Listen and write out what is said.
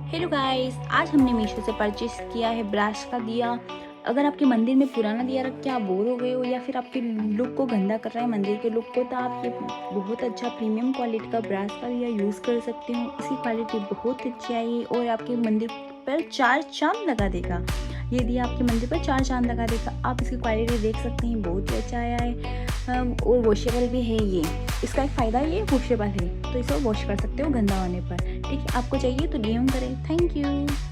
Hello guys, आज हमने मीशो से परचेस किया है ब्रश का दिया। अगर आपके मंदिर में पुराना दिया रख के आप बोर हो गए हो या फिर आपके लुक को गंदा कर रहा है मंदिर के लुक को, तो आप ये बहुत अच्छा प्रीमियम क्वालिटी का ब्रश का दिया यूज़ कर सकते हो। इसकी क्वालिटी बहुत अच्छी आई और आपके मंदिर पर 4 चाँद लगा देगा। ये दिया आपके मंदिर पर 4 चाँद लगा देगा। आप इसकी क्वालिटी देख सकते हैं, बहुत ही अच्छा आया है और वॉशेबल भी है। ये इसका एक फ़ायदा ये वॉशेबल है, तो इसे वॉश कर सकते हो गंदा होने पर। ठीक है, आपको चाहिए तो डीएम करें। Thank you.